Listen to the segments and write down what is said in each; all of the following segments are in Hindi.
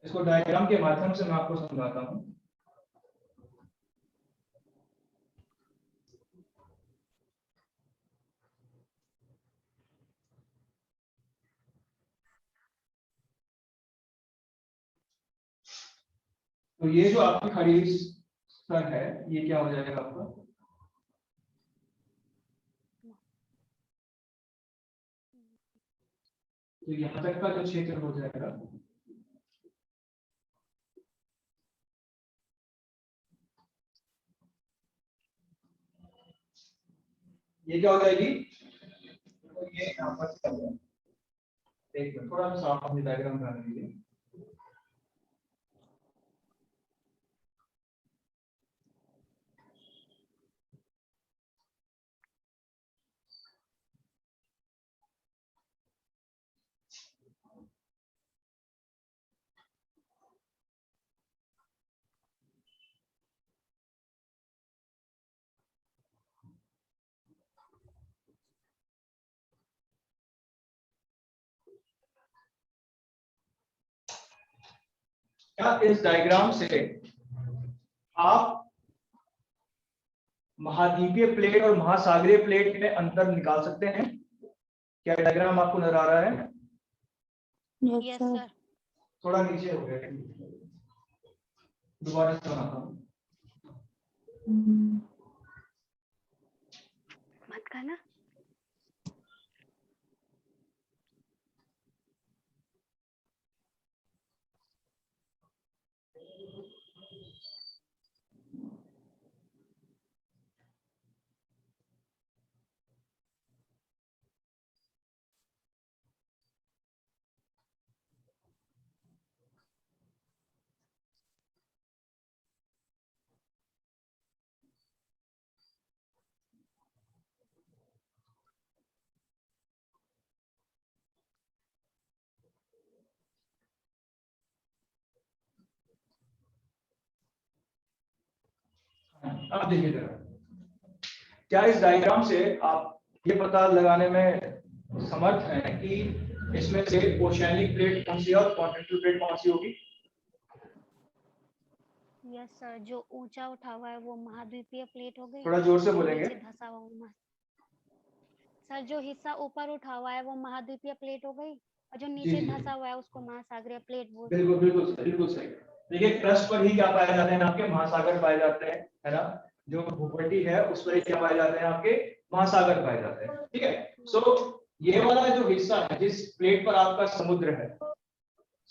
इसको डायग्राम के माध्यम से मैं आपको समझाता हूँ। तो ये जो आपकी खड़ी स्तर है, ये क्या हो जाएगा आपका? तो यहाँ तक का जो क्षेत्र हो जाएगा, ये क्या हो जाएगी? तो ये यहाँ पर चल रहा है। एक मिनट, थोड़ा सा साफ अपनी डायग्राम बना लीजिए। क्या इस डायग्राम से आप महाद्वीपीय प्लेट और महासागरीय प्लेट में अंतर निकाल सकते हैं? क्या डायग्राम आपको नजर आ रहा है? Yes sir. थोड़ा नीचे हो गया, दोबारा से बनाता हूँ। मत करना। अब देखिए जरा, क्या इस डायग्राम से आप ये पता लगाने में समर्थ हैं कि इसमें से ओशियानिक प्लेट कौन सी है और कॉन्टिनेंटल प्लेट कौन सी होगी? यस सर, जो ऊंचा उठा हुआ है वो महाद्वीपीय प्लेट हो गई। थोड़ा जोर से बोलेंगे। नीचे धंसा हुआ सर, जो हिस्सा ऊपर उठा हुआ है वो महाद्वीपीय प्लेट हो गई, और जो नीचे धंसा हुआ है उसको महासागरीय प्लेट बोलते हैं। बिल्कुल बिल्कुल बिल्कुल सही। देखिए क्रस्ट पर ही क्या पाए जाते हैं आपके? महासागर पाए जाते हैं, है ना? जो भूपट्टी है उस पर ही क्या पाए जाते हैं आपके? महासागर पाए जाते हैं। ठीक है, सो ये वाला जो हिस्सा है, जिस प्लेट पर आपका समुद्र है,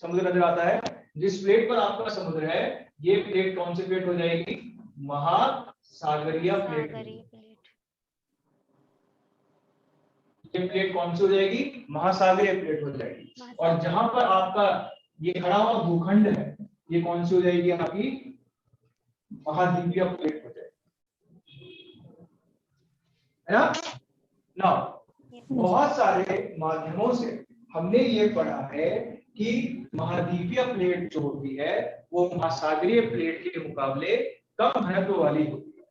समुद्र नजर आता है, जिस प्लेट पर आपका समुद्र है, ये प्लेट कौन सी प्लेट हो जाएगी? महासागरीय प्लेट। ये प्लेट कौन सी हो जाएगी? महासागरीय प्लेट हो जाएगी। और जहां पर आपका ये खड़ा हुआ भूखंड है, ये कौन सी हो जाएगी आपकी? महाद्वीपीय प्लेट हो जाएगी, है ना? ना, बहुत सारे माध्यमों से हमने ये पढ़ा है कि महाद्वीपीय प्लेट जो होती है वो महासागरीय प्लेट के मुकाबले कम घनत्व वाली होती है।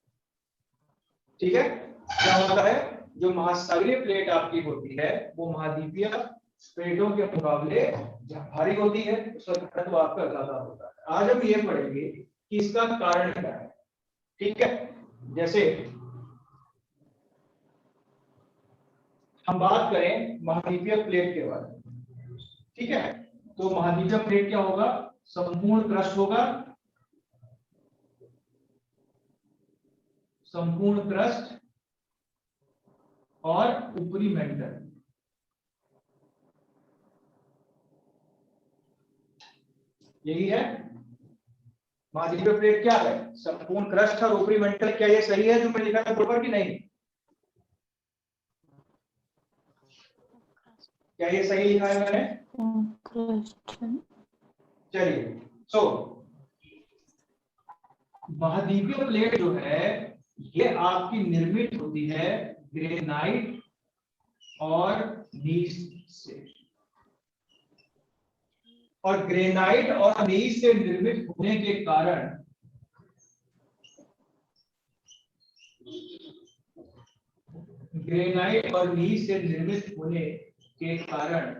ठीक है, क्या होता है? जो महासागरीय प्लेट आपकी होती है वो महाद्वीपीय प्लेटों के मुकाबले भारी होती है, उसका घनत्व आपका ज्यादा होता है। आज हम ये पढ़ेंगे कि इसका कारण क्या है। ठीक है, जैसे हम बात करें महाद्वीपीय प्लेट के बारे में, ठीक है, तो महाद्वीपीय प्लेट क्या होगा? संपूर्ण क्रस्ट होगा, संपूर्ण क्रस्ट और ऊपरी मेंटल। यही है महाद्वीपीय प्लेट। क्या है? संपूर्ण क्रस्ट और ऊपरी मेंटल। क्या ये सही है जो मैं लिखा है बोर्ड पर कि नहीं? क्या ये सही लिखा है मैंने? चलिए, सो महाद्वीपीय प्लेट जो है ये आपकी निर्मित होती है ग्रेनाइट और नीस से, और ग्रेनाइट और नीस से निर्मित होने के कारण ग्रेनाइट और नीस से निर्मित होने के कारण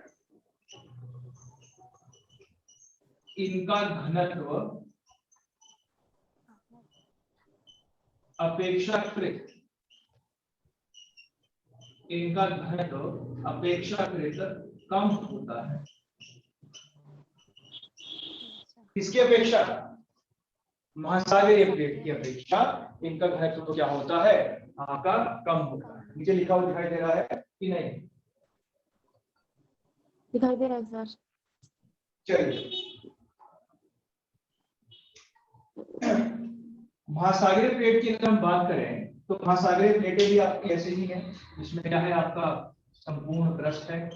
इनका घनत्व अपेक्षाकृत कम होता है। किसकी अपेक्षा? महासागरीय प्लेट की अपेक्षा इनका घनत्व क्या होता है? आपका कम होता है। नीचे लिखा हुआ दिखाई दे रहा है कि नहीं? दिखाई दे रहा है सर। चलिए, महासागरीय प्लेट की अगर हम बात करें तो महासागरीय प्लेटें भी आपकी ऐसे ही हैं, जिसमें क्या है आपका संपूर्ण क्रस्ट है,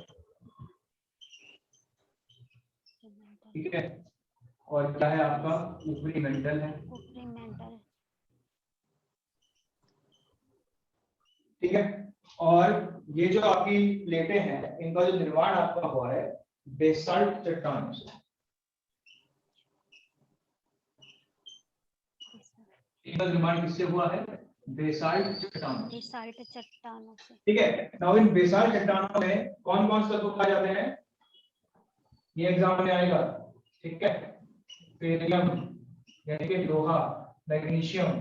ठीक है, और क्या है आपका ऊपरी मेंटल है, ठीक है। और ये जो आपकी प्लेटें हैं इनका जो निर्माण आपका हुआ है बेसाल्ट चट्टानों से। इनका निर्माण किससे हुआ है? बेसाल्ट चट्टानों से, ठीक है। नाउ इन बेसाल्ट चट्टानों में कौन कौन से तत्व पाए जाते हैं? ये एग्जाम में आएगा, ठीक है। बेरियम यानी कि लोहा, मैग्नीशियम,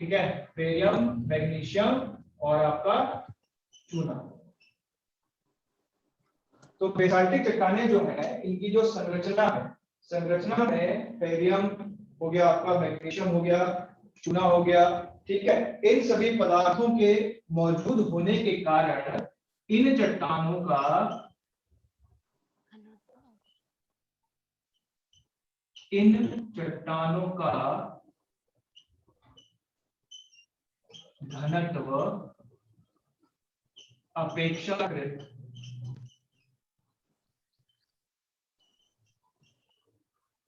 ठीक है, बेरियम, मैग्नीशियम और आपका चूना। तो बेसाल्टिक चट्टानें जो है इनकी जो संरचना में बेरियम हो गया, आपका मैग्नीशियम हो गया, चूना हो गया, ठीक है। इन सभी पदार्थों के मौजूद होने के कारण इन चट्टानों का घनत्व अपेक्षाकृत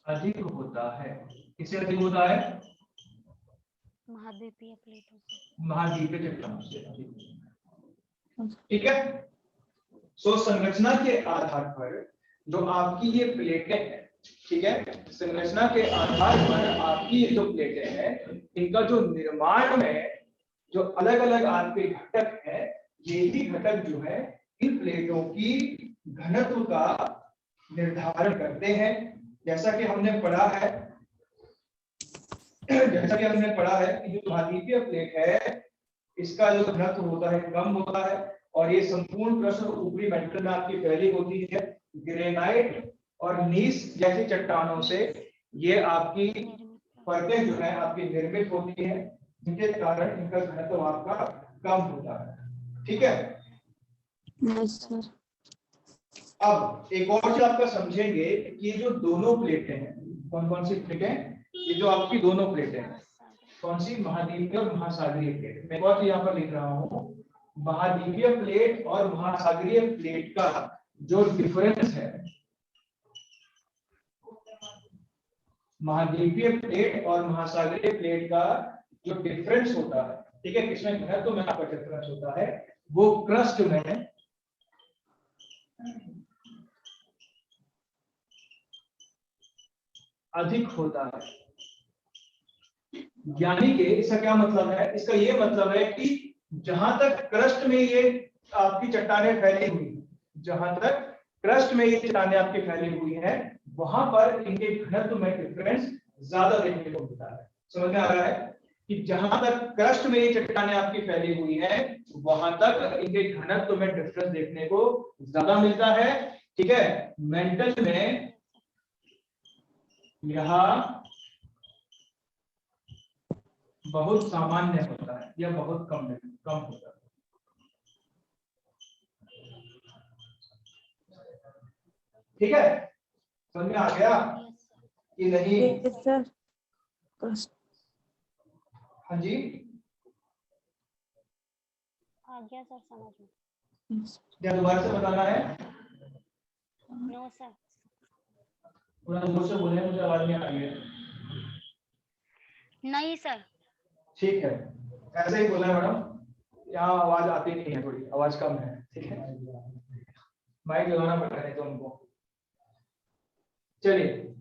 अधिक होता है। किससे अधिक होता है? महाद्वीपीय प्लेटों से, महाद्वीपीय चट्टानों से, ठीक है। सो संरचना के आधार पर जो आपकी ये प्लेटें हैं, ठीक है, संरचना के आधार पर आपकी ये जो प्लेटें हैं इनका जो निर्माण में जो अलग अलग आपके घटक हैं, ये ही घटक जो है इन प्लेटों की घनत्व का निर्धारण करते हैं। जैसा कि हमने पढ़ा है कि जो महाद्वीपीय प्लेट है इसका जो घनत्व होता है कम होता है, और ये संपूर्ण क्रस्ट और ऊपरी मेंटल में आपकी फैली होती है। ग्रेनाइट और नीस जैसी चट्टानों से ये आपकी परतें जो है आपकी निर्मित होती है, जिनके कारण इनका घनत्व आपका कम होता है, ठीक है। Yes sir. अब एक और चीज आपका समझेंगे कि ये जो दोनों प्लेटें हैं, कौन कौन सी प्लेटें? ये जो आपकी दोनों प्लेटें हैं, कौन सी? महाद्वीपीय और महासागरीय प्लेट। मैं बहुत यहाँ पर लिख रहा हूँ, महाद्वीपीय प्लेट और महासागरीय प्लेट का जो डिफरेंस है, महाद्वीपीय प्लेट और महासागरीय प्लेट का जो डिफरेंस होता है, ठीक है, किसमें घनत्व में आपका डिफरेंस होता है, वो क्रस्ट में अधिक होता है। यानी कि इसका क्या मतलब है? इसका ये मतलब है कि जहां तक क्रस्ट में ये आपकी चट्टानें फैली हुई, जहां तक क्रस्ट में ये चट्टानें आपकी फैली हुई हैं, वहां पर इनके घनत्व में डिफरेंस ज्यादा देखने को मिलता है। समझ में आ रहा है कि जहां तक क्रस्ट में ये चट्टानें आपकी फैली हुई हैं, वहां तक इनके घनत्व में डिफरेंस देखने को ज्यादा मिलता है, ठीक है। मेंटल में यह बहुत सामान्य होता है या बहुत कम होता है। ठीक है, समझ में आ गया कि नहीं? सर। हाँ जी, आ गया सर समझ में। क्या दोबारा से बताना है? No sir. पूरा जोर से बोले, मुझे आवाज नहीं आ रही है। नहीं सर। ठीक है, ऐसे ही बोला मैडम, यहाँ आवाज आती नहीं है, थोड़ी आवाज कम है, ठीक है, माइक लगाना पड़ रहा है तो उनको। चलिए,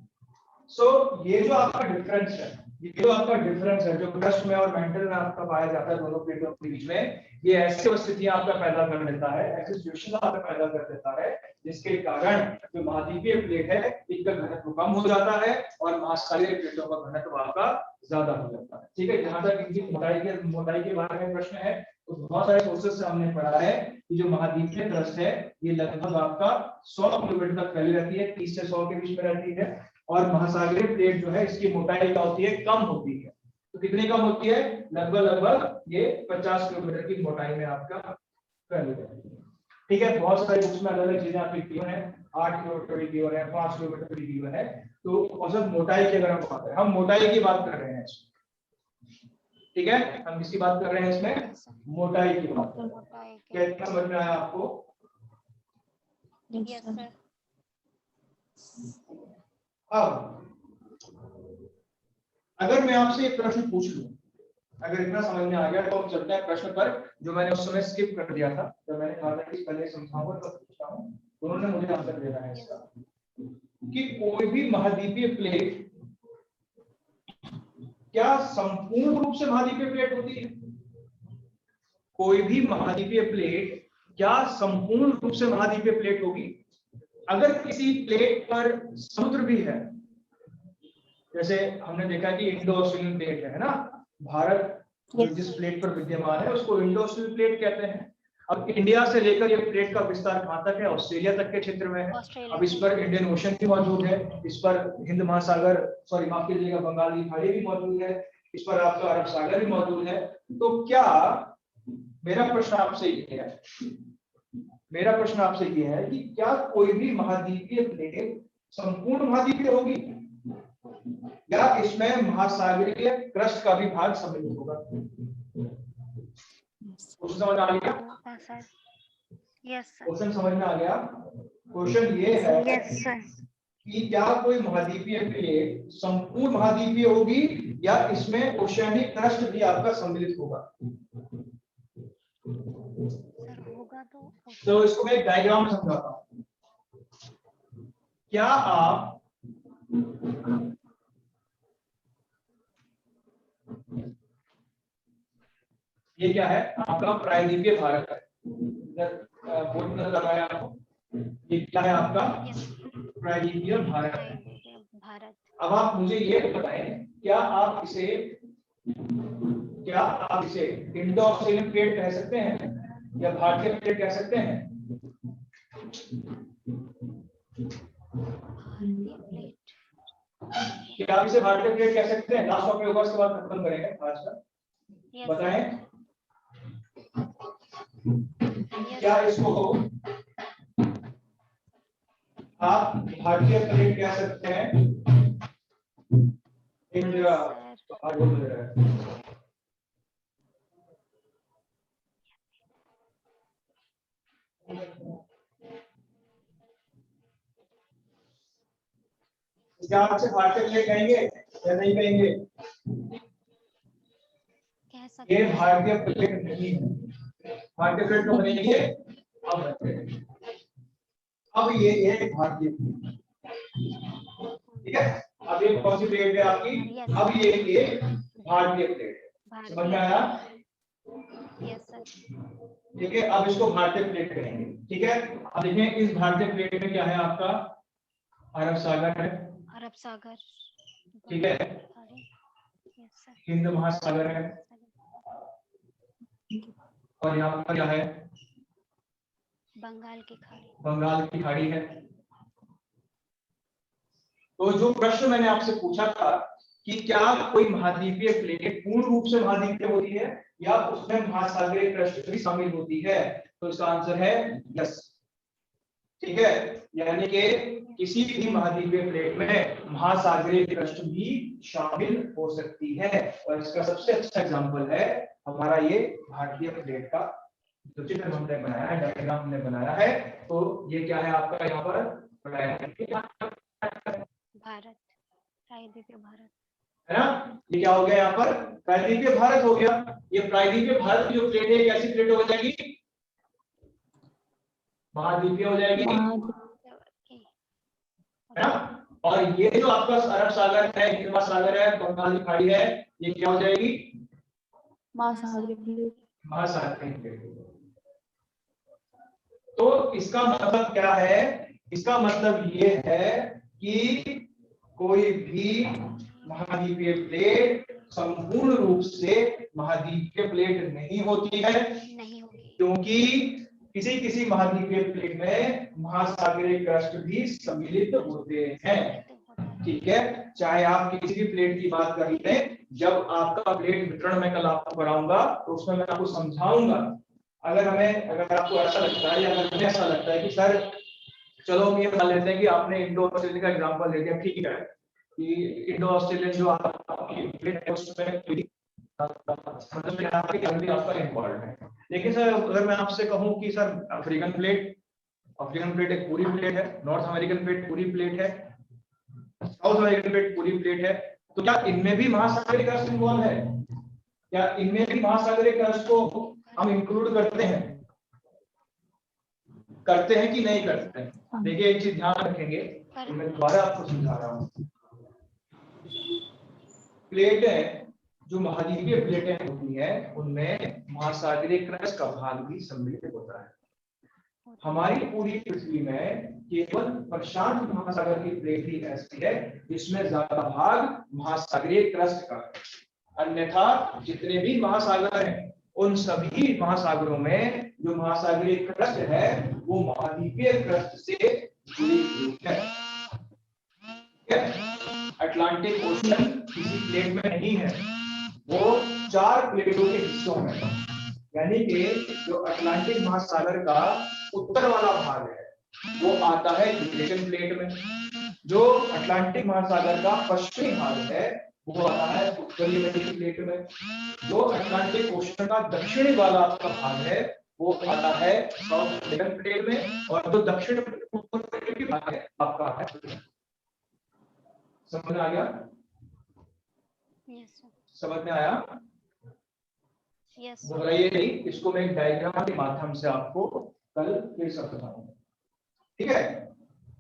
सो ये जो आपका डिफरेंस है, ये जो आपका डिफरेंस है जो क्रस्ट में और मेंटल में आपका पाया जाता है दोनों प्लेटों के बीच में, ये ऐसी स्थितियां आपका पैदा कर देता है, ऐसी सिचुएशन आपका पैदा कर देता है जिसके कारण जो महाद्वीपीय प्लेट है इसका घनत्व कम हो जाता है और महासागरीय प्लेटों का घनत्व आपका ज्यादा हो जाता है। ठीक है, जहां तक इनकी मोटाई के बारे में प्रश्न है तो बहुत सारे सोर्सेस से हमने पढ़ा है कि जो महाद्वीपीय क्रस्ट है ये लगभग आपका 100 किलोमीटर तक फैली रहती है, 30 से 100 के बीच में रहती है, और महासागरीय प्लेट जो है इसकी मोटाई क्या होती है, कम होती है। तो कितनी कम होती है, लगभग ये 50 किलोमीटर की मोटाई में आपका फैली रहती है। ठीक है, बहुत सारे बुक्स में अलग अलग चीजें आपकी गिवन है, 8 किलोमीटर की गिवन है, 5 किलोमीटर की गिवन है। तो औसत मोटाई की अगर हम बात करें, हम मोटाई की बात कर रहे हैं इसमें, ठीक है, हम किसकी बात कर रहे हैं इसमें, मोटाई की बात कर रहे हैं। क्या इतना समझ में आया आपको? Yes sir. अब अगर मैं आपसे एक प्रश्न पूछ लूं, अगर इतना समझ में आ गया तो हम चलते हैं प्रश्न पर जो मैंने उस समय स्किप कर दिया था, तो मैंने कहा था कि पहले समझाऊंगा तो पूछता हूं, उन्होंने मुझे आंसर देना है इसका कि कोई भी महाद्वीपीय प्लेट क्या संपूर्ण रूप से महाद्वीपीय प्लेट होती है? कोई भी महाद्वीपीय प्लेट क्या संपूर्ण रूप से महाद्वीपीय प्लेट होगी? अगर किसी प्लेट पर समुद्र भी है, जैसे हमने देखा कि इंडो ऑस्ट्रेलियन प्लेट है ना, भारत जिस प्लेट पर विद्यमान है उसको इंडो ऑस्ट्रेलियन प्लेट कहते हैं। अब इंडिया से लेकर ये प्लेट का विस्तार कहां तक है, ऑस्ट्रेलिया तक के क्षेत्र में है। अब इस पर इंडियन ओशन भी मौजूद है, इस पर हिंद महासागर, सॉरी माफ कीजिएगा, बंगाल की खाड़ी भी मौजूद है, इस पर आपका अरब सागर भी मौजूद है। तो क्या, मेरा प्रश्न आपसे ये है, मेरा प्रश्न आपसे ये है कि क्या कोई भी महाद्वीपीय प्लेट संपूर्ण महाद्वीपीय होगी या इसमें महासागरीय क्रस्ट का भी भाग सम्मिलित होगा? क्वेश्चन समझ आ गया? Yes sir. क्वेश्चन समझ में आ गया? क्वेश्चन ये है यस सर कि क्या कोई महाद्वीपीय प्लेट संपूर्ण महाद्वीपीय होगी या इसमें ओशियानिक क्रस्ट भी आपका सम्मिलित होगा? सर होगा तो इसको मैं एक डायग्राम में समझाता हूं। क्या आप ये क्या है, आपका प्रायद्वीपीय भारत है, बोर्ड में लगाया आपको, ये क्या है आपका प्रायद्वीपीय भारत है। अब आप मुझे ये बताएं, क्या आप इसे इंडो ऑस्ट्रेलियन प्लेट कह सकते हैं या भारतीय प्लेट कह सकते हैं? क्या आप इसे भारतीय प्लेट कह सकते हैं? लास्ट टॉपिक होगा, उसके बाद खत्म करेंगे आज का। बताएं, क्या इसको आप भारतीय प्लेट कह सकते हैं? इंडिया क्या आपसे भारतीय प्लेट कहेंगे या नहीं कहेंगे? ये भारतीय प्लेट नहीं है, भारतीय प्लेट तो बनेगी अब ये एक भारतीय प्लेट, ठीक है। अब ये कौन सी प्लेट है आपकी? अब ये भारतीय प्लेट है, समझ में आया? ठीक है, अब इसको भारतीय प्लेट कहेंगे, ठीक है। अब देखें इस भारतीय प्लेट में क्या है आपका, अरब सागर है, अरब सागर, ठीक है, हिंद महासागर है, और यहाँ पर क्या है, बंगाल की खाड़ी, बंगाल की खाड़ी है। तो जो प्रश्न मैंने आपसे पूछा था कि क्या कोई महाद्वीपीय प्लेट पूर्ण रूप से महाद्वीपीय होती है या उसमें महासागरीय क्रस्ट भी शामिल होती है, तो इसका आंसर है यस, ठीक है। यानी कि किसी भी महाद्वीपीय प्लेट में महासागरीय क्रस्ट भी शामिल हो सकती है, और इसका सबसे अच्छा एग्जांपल है हमारा ये भारतीय प्लेट का जो चित्र हमने बनाया है, डायग्राम हमने बनाया है। तो ये क्या है आपका, यहाँ पर भारत, प्रायद्वीपीय भारत है ना, ये क्या हो गया, यहाँ पर प्रायद्वीपीय भारत हो गया। ये प्रायद्वीपीय भारत की जो प्लेट है कैसी प्लेट हो जाएगी, महाद्वीपीय हो जाएगी, है ना। और ये जो आपका अरब सागर है, हिंद महासागर है, बंगाल की खाड़ी है, ये क्या हो जाएगी? महासागरीय प्लेट। महासागरीय प्लेट। तो इसका मतलब क्या है? इसका मतलब ये है कि कोई भी महाद्वीपीय प्लेट संपूर्ण रूप से महाद्वीपीय प्लेट नहीं होती है, क्योंकि किसी किसी महाद्वीपीय प्लेट में महासागरीय क्रस्ट भी सम्मिलित होते हैं। ठीक है, चाहे आप किसी भी प्लेट की बात कर लें, जब आपका प्लेट वितरण में कल आपको कराऊंगा तो उसमें मैं आपको समझाऊंगा। अगर आपको ऐसा लगता है या अगर मुझे ऐसा लगता है कि सर चलो हम ये मान लेते हैं कि आपने इंडो ऑस्ट्रेलिया का एग्जांपल ले लिया, ठीक है, कि इंडो ऑस्ट्रेलियन जो आपकी प्लेट है उसमें आपका इम्पोर्टेंट है। लेकिन सर अगर मैं आपसे कहूं कि सर अफ्रीकन प्लेट एक पूरी प्लेट है, नॉर्थ अमेरिकन प्लेट पूरी प्लेट है, साउथ अमेरिकन प्लेट पूरी प्लेट है, तो क्या इनमें भी महासागरीय क्रस्ट इन्वॉल्व है? क्या इनमें भी महासागरीय क्रस्ट को हम इंक्लूड करते हैं कि नहीं करते हैं? देखिए एक चीज ध्यान रखेंगे, मैं दोबारा आपको समझा रहा हूँ। प्लेटें जो महाद्वीपीय प्लेटें होती हैं उनमें महासागरीय क्रस्ट का भाग भी सम्मिलित होता है। हमारी पूरी पृथ्वी में केवल प्रशांत महासागर की प्लेट ही ऐसी है जिसमें ज्यादा भाग महासागरीय क्रस्ट का है। अन्यथा जितने भी महासागर हैं उन सभी महासागरों में जो महासागरीय क्रस्ट है वो महाद्वीपीय क्रस्ट से जुड़ी हुई है। अटलांटिक ओशन किसी प्लेट में नहीं है, वो 4 प्लेटों के हिस्सों में है। यानी कि जो अटलांटिक महासागर का उत्तर वाला भाग है वो आता है यूरेशियन प्लेट में, जो अटलांटिक महासागर का पश्चिमी भाग है वो आता है उत्तरी अमेरिकी प्लेट में, जो अटलांटिक ओशन का दक्षिणी वाला आपका भाग है वो आता है साउथ अमेरिकन प्लेट में, और जो दक्षिण पूर्वी भाग है आपका है। समझ में आ गया? समझ में आया? घबराइए नहीं, इसको मैं एक डायग्राम के माध्यम से आपको कल फिर से बताऊंगा। ठीक है?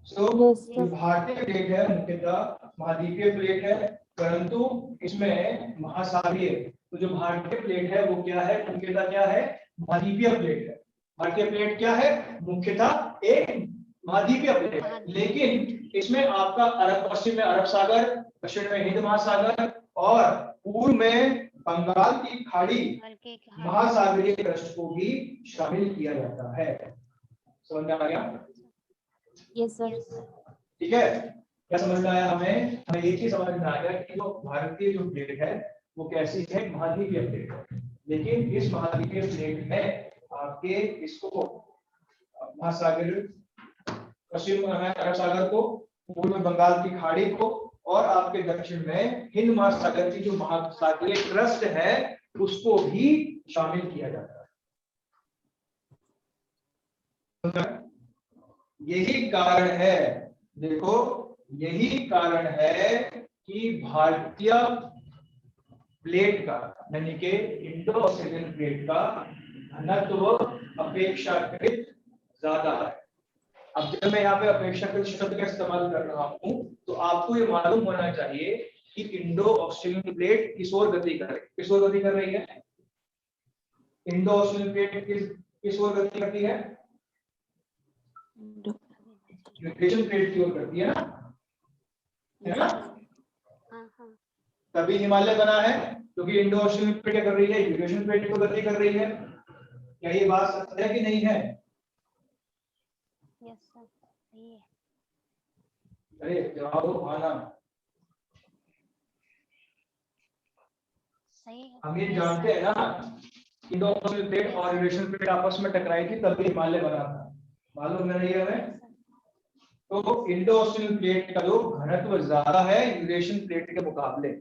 जो भारतीय प्लेट है मुख्यतः महाद्वीपीय प्लेट है, परंतु इसमें महासागरीय, तो जो भारतीय प्लेट है वो क्या है? मुख्यतः क्या है? महाद्वीपीय प्लेट है। भारतीय प्लेट क्या है? मुख्यतः एक महाद्वीपीय प्लेट है, लेकिन इसमें आपका अरब, पश्चिम में अरब सागर, दक्षिण में हिंद महासागर और पूर्व में बंगाल की खाड़ी महासागरीय क्रस्ट को भी शामिल किया जाता है। समझ में आ गया? Yes sir. ठीक है, क्या समझ में आया? हमें एक ही समझ में आ गया कि जो भारतीय जो प्लेट है वो कैसी है? महाद्वीपीय प्लेट है। लेकिन इस महाद्वीपीय प्लेट में आपके इसको महासागर, पश्चिम में अरब सागर को, पूर्व में बंगाल की खाड़ी को और आपके दक्षिण में हिंद महासागर की जो महासागरीय क्रस्ट है उसको भी शामिल किया जाता है। यही कारण है, देखो यही कारण है कि भारतीय प्लेट का यानी कि इंडो ऑस्ट्रेलियन प्लेट का घनत्व अपेक्षाकृत ज्यादा है। अब जब मैं यहाँ पे अपेक्षाकृत शब्द का इस्तेमाल कर रहा हूँ तो आपको ये मालूम होना चाहिए कि इंडो ऑस्ट्रेलियन प्लेट किस ओर गति कर रही है? इंडो ऑस्ट्रेलियन प्लेट किस ओर गति करती है? यूरेशियन प्लेट की ओर करती है ना? तभी हिमालय बना है, क्योंकि इंडो ऑस्ट्रेलियन प्लेट क्या कर रही है? यूरेशियन प्लेट को गति कर रही है। क्या ये बात सच है कि नहीं है? यस सर, सही है। अरे जवाब दो आना। सही है। हम ये जानते हैं ना, इंडो ऑस्ट्रेलियन प्लेट और यूरेशियन प्लेट आपस में टकराई थी तभी हिमालय बना था, मालूम है ये हमें? तो इंडो ऑस्ट्रेलियन प्लेट का जो घनत्व ज्यादा है यूरेशियन प्लेट के मुकाबले।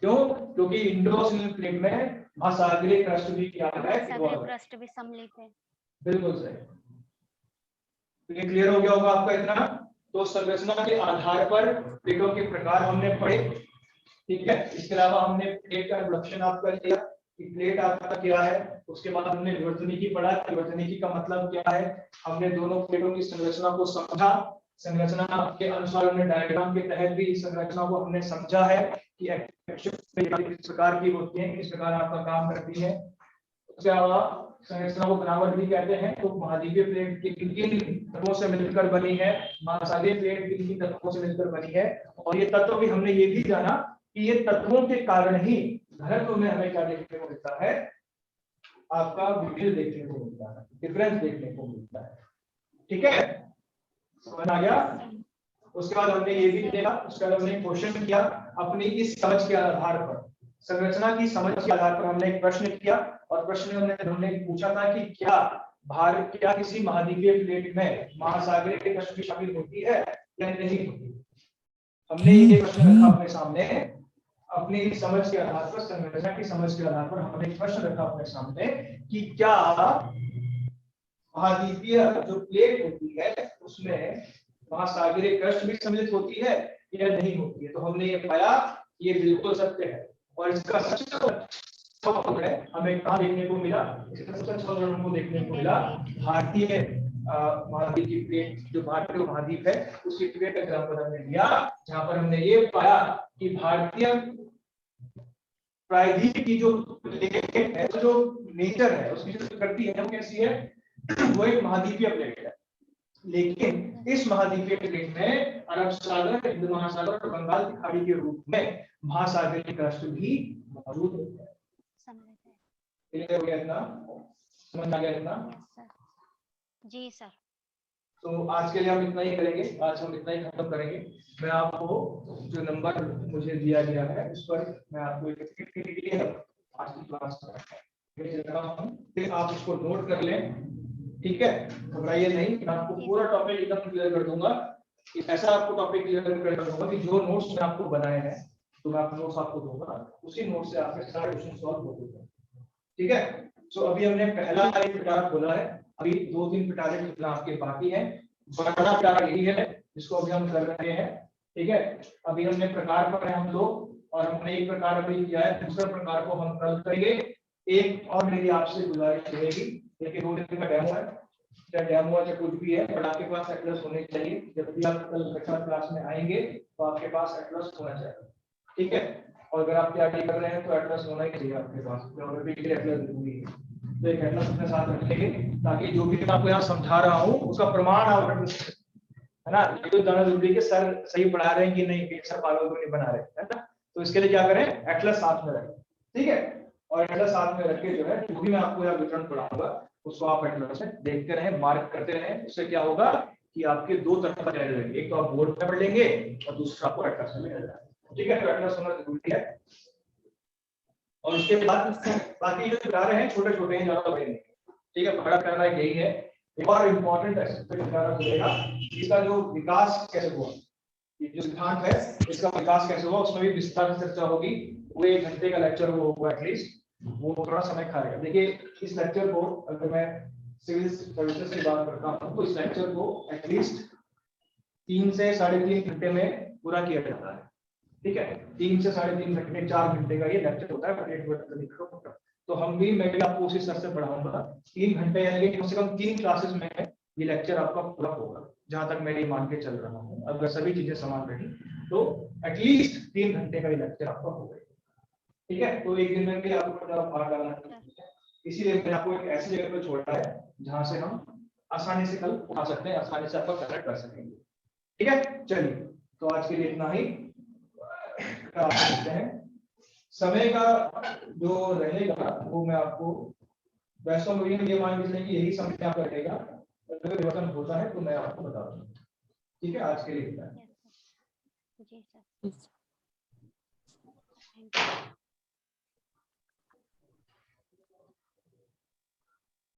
क्यों? क्योंकि इंडो ऑस्ट्रेलियन प्लेट में महासागरीय क्रस्ट भी क्या है? क्रस्ट भी सम्मिलित है। बिल्कुल सही। तो ये क्लियर हो गया होगा आपका इतना। तो संरचना के आधार पर प्लेटों के प्रकार हमने पढ़े, ठीक है। इसके अलावा हमने प्लेट का इंट्रोडक्शन आपका लिया कि प्लेट आपका क्या है। उसके बाद हमने विवर्तनिकी पढ़ा, विवर्तनिकी का मतलब क्या है। हमने दोनों प्लेटों की संरचना को समझा, संरचना के अनुसार हमने डायग्राम के तहत भी इस संरचना को हमने समझा है कि किस प्रकार की होती है, किस प्रकार आपका काम करती है। उसके अलावा संरचना को बनावट भी कहते हैं। तो महाद्वीपीय प्लेट किन किन तत्वों से मिलकर बनी है, महासागरीय प्लेट किन किन तत्वों से मिलकर बनी है, और ये तत्व भी हमने ये भी जाना कि ये तत्वों के कारण ही घनत्व में हमें क्या देखने को मिलता है, आपका विभिन्न देखने को मिलता है, डिफरेंस देखने को मिलता है। ठीक है, समझ आ गया। उसके बाद हमने ये भी देखा, उसके बाद हमने क्वेश्चन किया अपनी इस समझ के आधार पर, संरचना की समझ के आधार पर हमने एक प्रश्न किया, और प्रश्न में हमने पूछा था कि क्या भारत, क्या किसी महाद्वीपीय प्लेट में महासागरीय की कश्ती शामिल होती है या नहीं होती। हमने ये प्रश्न रखा अपने सामने, अपनी समझ के आधार पर, संरचना की समझ के आधार पर हमने एक प्रश्न रखा अपने सामने कि क्या महाद्वीपीय जो प्लेट होती है उसमें महासागरीय क्रस्ट भी सम्मिलित होती है या नहीं होती है। तो हमने ये पाया ये बिल्कुल सत्य है, और इसका हमें कहाँ देखने को मिला, इसका सबसे अच्छा उदाहरण हमको देखने को मिला भारतीय महाद्वीप की प्लेट, जो भारतीय महाद्वीप है उसकी प्लेट का एग्जाम्पल हमने लिया, जहां पर हमने ये पाया कि भारतीय प्रायद्वीप की जो प्लेट है, जो नेचर है उसकी जो प्रकृति है वो कैसी है, वो एक महाद्वीपीय प्लेट है। लेकिन इस महाद्वीपीय प्लेट में अरब सागर, हिंद महासागर और बंगाल की खाड़ी के रूप में महासागरीय क्रस्ट भी मौजूद है। समझ आ गया इतना? जी सर। तो आज के लिए हम इतना ही करेंगे, आज हम इतना ही खत्म करेंगे। मैं आपको जो नंबर मुझे दिया गया है उस पर मैं आपको आज की क्लास फिर आप उसको नोट कर लें। ठीक है, घबराइए नहीं, मैं आपको पूरा टॉपिक एकदम क्लियर कर दूंगा। ऐसा आपको टॉपिक क्लियर कर दूंगा कि जो नोट्स मैं आपको बनाए हैं, तो मैं आपको नोट्स आपको दूंगा, उसी नोट से आपके सारे क्वेश्चन सॉल्व हो जाएंगे। ठीक है, तो अभी हमने पहला एक पिटारा खोला है, अभी 2-3 पिटारे खोलना आपके बाकी है। बड़ा पिटारा यही है जिसको अभी हम कर रहे हैं। ठीक है, अभी हमने प्रकार पढ़े हम लोग, और हमने एक प्रकार अभी किया है, दूसरा प्रकार को हम कल करेंगे। एक और मेरी आपसे गुजारिश रहेगी, देखिए 2 दिन का डेमो है, चाहे डेमो है चाहे कुछ भी है, बट आपके पास एटलस होने चाहिए। जब भी आप कल कक्षा क्लास में आएंगे तो आपके पास एटलस होना चाहिए। ठीक है, और अगर आप तैयारी कर रहे हैं तो एटलस होना ही चाहिए आपके पास, एटलस जरूरी है। तो एक एटलस अपने साथ रखेंगे ताकि जो भी मैं आपको यहाँ समझा रहा हूँ उसका प्रमाण आप रख सकते, है ना। ये तो जानना जरूरी है सर सही पढ़ा रहे हैं कि नहीं, सर पागल को नहीं बना रहे, है ना। तो इसके लिए क्या करें, एटलस साथ में रखें। ठीक है, और एटलस साथ में रख के जो है जो भी मैं आपको यहाँ विवरण पढ़ाऊंगा उसको आप एटलस में देखते रहें, मार्क करते रहें। उससे क्या होगा कि आपके 2 तरफ का चैनल रहेंगे, एक तो आप बोर्ड में पढ़ लेंगे और दूसरा आपको एटलस में मिल जाएगा। ठीक है, तो एटलस होना जरूरी है। और उसके बाद बाकी जो पिटारे हैं छोटे छोटे हैं, ज्यादा बड़े नहीं। ठीक है, बड़ा पिटारा यही है। एक और इम्पोर्टेंट पिटारा खुलेगा, इसका जो विकास कैसे हुआ, ये जो सिद्धांत है इसका विकास कैसे हुआ, उसमें भी विस्तार से चर्चा होगी। वो 1 घंटे का लेक्चर वो होगा एटलीस्ट, वो थोड़ा समय खाएगा। देखिए इस लेक्चर को अगर मैं सिविल सर्विसेज की बात करता हूँ तो इस लेक्चर को एटलीस्ट 3 से 3.5 घंटे में पूरा किया जाता है। ठीक है, 3 से 3.5 घंटे, 4 घंटे का ये लेक्चर होता है। तो मैं भी आपको उसी स्तर से पढ़ाऊंगा। 3 घंटे यानी कम से कम 3 क्लासेस में ये लेक्चर आपका पूरा होगा, जहां तक मैं ये मान के चल रहा हूँ। अगर सभी चीजें समान रही तो एटलीस्ट 3 घंटे का ये लेक्चर आपका होगा। ठीक है, तो एक दिन में भी आपको भाग डालना है, इसीलिए मैंने आपको एक ऐसी जगह पर छोड़ा है जहां से हम आसानी से कल उठा सकते हैं, आसानी से आपका कनेक्ट कर सकेंगे। ठीक है, चलिए तो आज के लिए इतना ही करते हैं। समय का जो रहेगा वो मैं आपको वैसे में ये मान लीजिए कि यही समय आपका रहेगा, अगर परिवर्तन होता है तो मैं आपको बता दूंगा। ठीक है, आज के लिए इतना। जी सर।